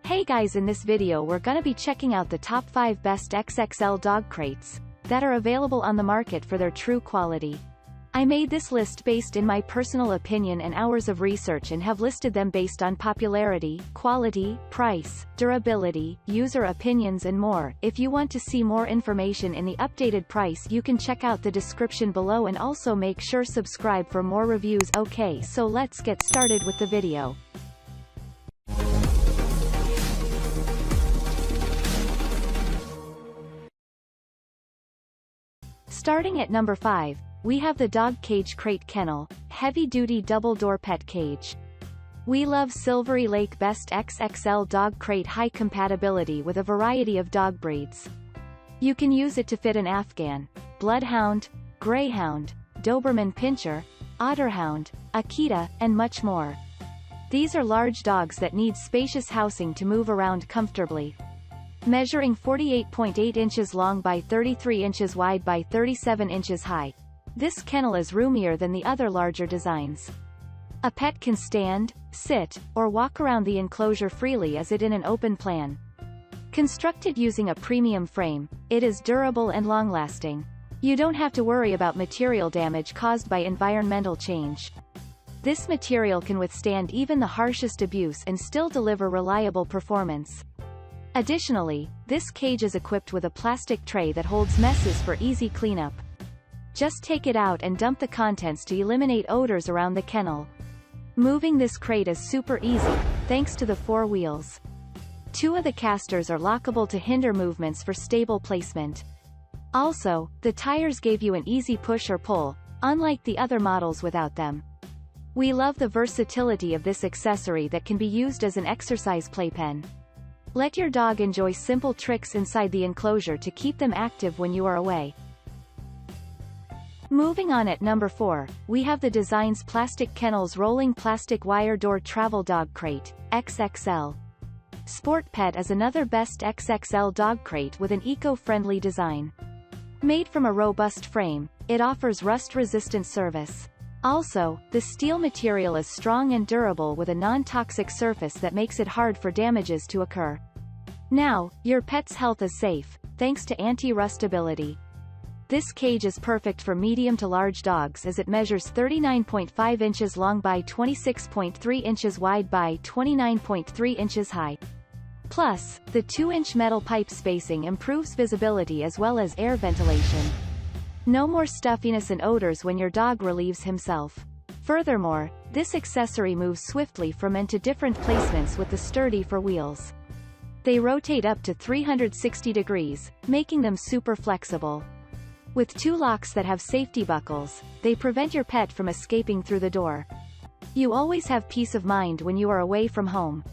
Hey guys, in this video we're gonna be checking out the top 5 best XXL dog crates that are available on the market for their true quality. I made this list based in my personal opinion and hours of research and have listed them based on popularity, quality, price, durability, user opinions and more. If you want to see more information in the updated price, you can check out the description below and also make sure subscribe for more reviews. Okay, so let's get started with the video. Starting at number 5, we have the Dog Cage Crate Kennel, heavy-duty double-door pet cage. We love Silvery Lake Best XXL Dog Crate high compatibility with a variety of dog breeds. You can use it to fit an Afghan, Bloodhound, Greyhound, Doberman Pinscher, Otterhound, Akita, and much more. These are large dogs that need spacious housing to move around comfortably. Measuring 48.8 inches long by 33 inches wide by 37 inches high, this kennel is roomier than the other larger designs. A pet can stand, sit, or walk around the enclosure freely as it in an open plan. Constructed using a premium frame, it is durable and long-lasting. You don't have to worry about material damage caused by environmental change. This material can withstand even the harshest abuse and still deliver reliable performance. Additionally, this cage is equipped with a plastic tray that holds messes for easy cleanup. Just take it out and dump the contents to eliminate odors around the kennel. Moving this crate is super easy, thanks to the 4 wheels. 2 of the casters are lockable to hinder movements for stable placement. Also, the tires gave you an easy push or pull, unlike the other models without them. We love the versatility of this accessory that can be used as an exercise playpen. Let your dog enjoy simple tricks inside the enclosure to keep them active when you are away. Moving on at number 4, we have the Design's Plastic Kennels Rolling Plastic Wire Door Travel Dog Crate, XXL. Sport Pet is another best XXL dog crate with an eco-friendly design. Made from a robust frame, it offers rust-resistant service. Also, the steel material is strong and durable with a non-toxic surface that makes it hard for damages to occur. Now, your pet's health is safe, thanks to anti-rustability. This cage is perfect for medium to large dogs as it measures 39.5 inches long by 26.3 inches wide by 29.3 inches high. Plus, the 2-inch metal pipe spacing improves visibility as well as air ventilation. No more stuffiness and odors when your dog relieves himself. Furthermore, this accessory moves swiftly from and to different placements with the sturdy 4 wheels. They rotate up to 360 degrees, making them super flexible. With 2 locks that have safety buckles, they prevent your pet from escaping through the door. You always have peace of mind when you are away from home.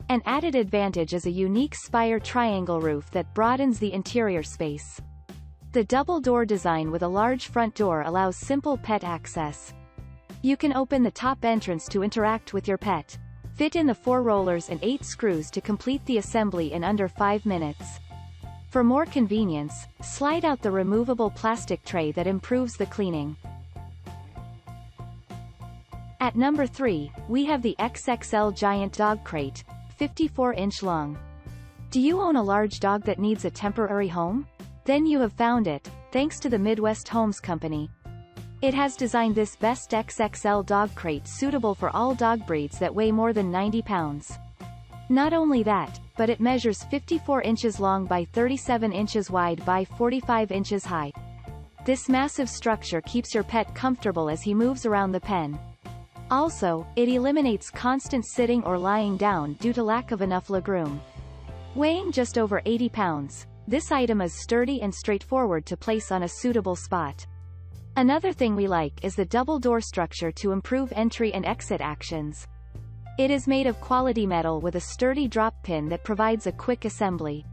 An added advantage is a unique spire triangle roof that broadens the interior space. The double-door design with a large front door allows simple pet access. You can open the top entrance to interact with your pet. Fit in the 4 rollers and 8 screws to complete the assembly in under 5 minutes. For more convenience, slide out the removable plastic tray that improves the cleaning. At number 3, we have the XXL Giant Dog Crate, 54-inch long. Do you own a large dog that needs a temporary home? Then you have found it, thanks to the Midwest Homes Company. It has designed this best XXL dog crate suitable for all dog breeds that weigh more than 90 pounds. Not only that, but it measures 54 inches long by 37 inches wide by 45 inches high. This massive structure keeps your pet comfortable as he moves around the pen. Also, it eliminates constant sitting or lying down due to lack of enough legroom. Weighing just over 80 pounds, this item is sturdy and straightforward to place on a suitable spot. Another thing we like is the double door structure to improve entry and exit actions. It is made of quality metal with a sturdy drop pin that provides a quick assembly.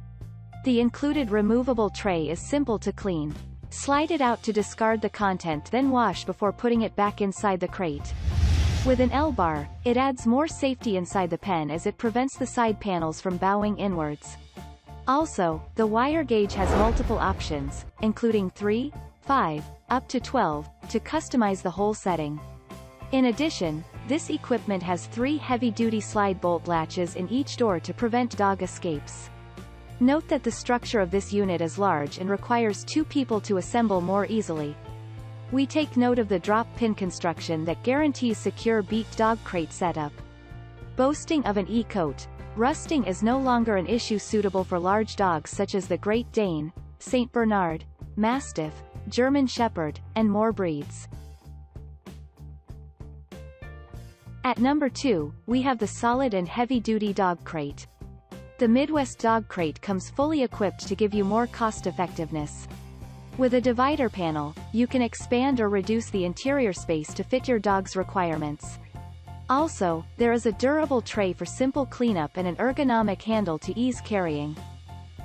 The included removable tray is simple to clean. Slide it out to discard the content, then wash before putting it back inside the crate. With an L-bar, it adds more safety inside the pen as it prevents the side panels from bowing inwards. Also, the wire gauge has multiple options, including 3, 5, up to 12, to customize the whole setting. In addition, This equipment has 3 heavy-duty slide bolt latches in each door to prevent dog escapes. Note that the structure of this unit is large and requires 2 people to assemble more easily. We take note of the drop pin construction that guarantees secure beat dog crate setup. Boasting of an E-coat, rusting is no longer an issue suitable for large dogs such as the Great Dane, Saint Bernard, Mastiff, German Shepherd, and more breeds. At number 2, we have the solid and heavy-duty dog crate. The Midwest Dog Crate comes fully equipped to give you more cost-effectiveness. With a divider panel, you can expand or reduce the interior space to fit your dog's requirements. Also, there is a durable tray for simple cleanup and an ergonomic handle to ease carrying.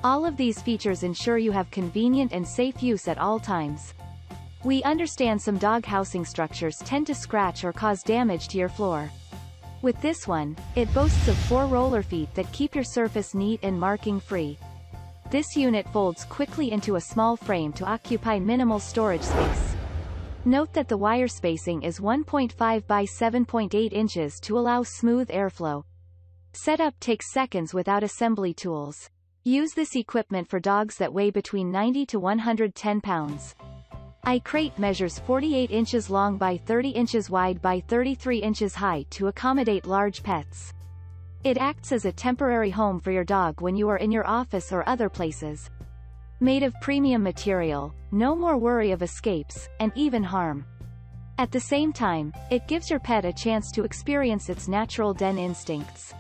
All of these features ensure you have convenient and safe use at all times. We understand some dog housing structures tend to scratch or cause damage to your floor. With this one, it boasts of 4 roller feet that keep your surface neat and marking-free. This unit folds quickly into a small frame to occupy minimal storage space. Note that the wire spacing is 1.5 by 7.8 inches to allow smooth airflow. Setup takes seconds without assembly tools. Use this equipment for dogs that weigh between 90 to 110 pounds. iCrate measures 48 inches long by 30 inches wide by 33 inches high to accommodate large pets. It acts as a temporary home for your dog when you are in your office or other places. Made of premium material, no more worry of escapes, and even harm. At the same time, it gives your pet a chance to experience its natural den instincts.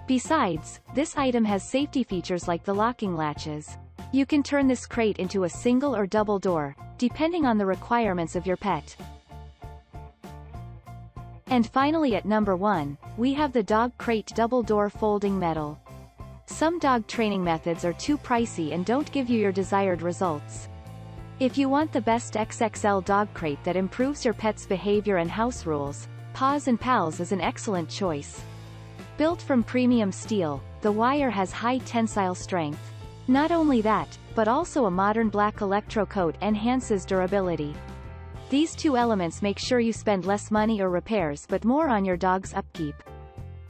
Besides, this item has safety features like the locking latches. You can turn this crate into a single or double door, depending on the requirements of your pet. And finally at number 1, we have the Dog Crate Double Door Folding Metal. Some dog training methods are too pricey and don't give you your desired results. If you want the best XXL dog crate that improves your pet's behavior and house rules, Paws and Pals is an excellent choice. Built from premium steel, the wire has high tensile strength. Not only that, but also a modern black electro-coat enhances durability. These 2 elements make sure you spend less money or repairs but more on your dog's upkeep.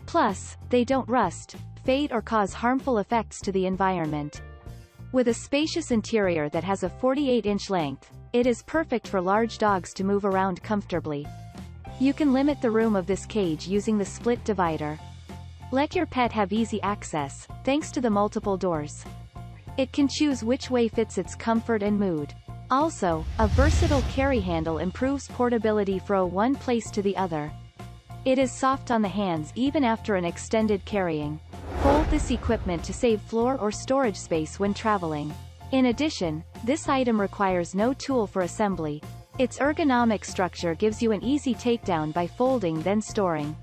Plus, they don't rust, fade or cause harmful effects to the environment. With a spacious interior that has a 48-inch length, it is perfect for large dogs to move around comfortably. You can limit the room of this cage using the split divider. Let your pet have easy access, thanks to the multiple doors. It can choose which way fits its comfort and mood. Also, a versatile carry handle improves portability from one place to the other. It is soft on the hands even after an extended carrying. Fold this equipment to save floor or storage space when traveling. In addition, this item requires no tool for assembly. Its ergonomic structure gives you an easy takedown by folding then storing.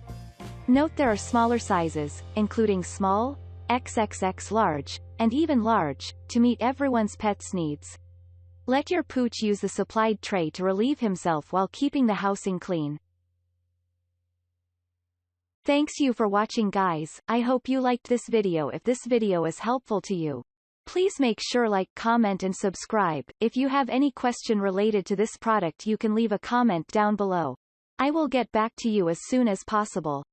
Note there are smaller sizes, including small, XXX large, and even large, to meet everyone's pet's needs. Let your pooch use the supplied tray to relieve himself while keeping the housing clean. Thanks you for watching guys, I hope you liked this video. If this video is helpful to you, please make sure like, comment and subscribe. If you have any question related to this product you can leave a comment down below. I will get back to you as soon as possible.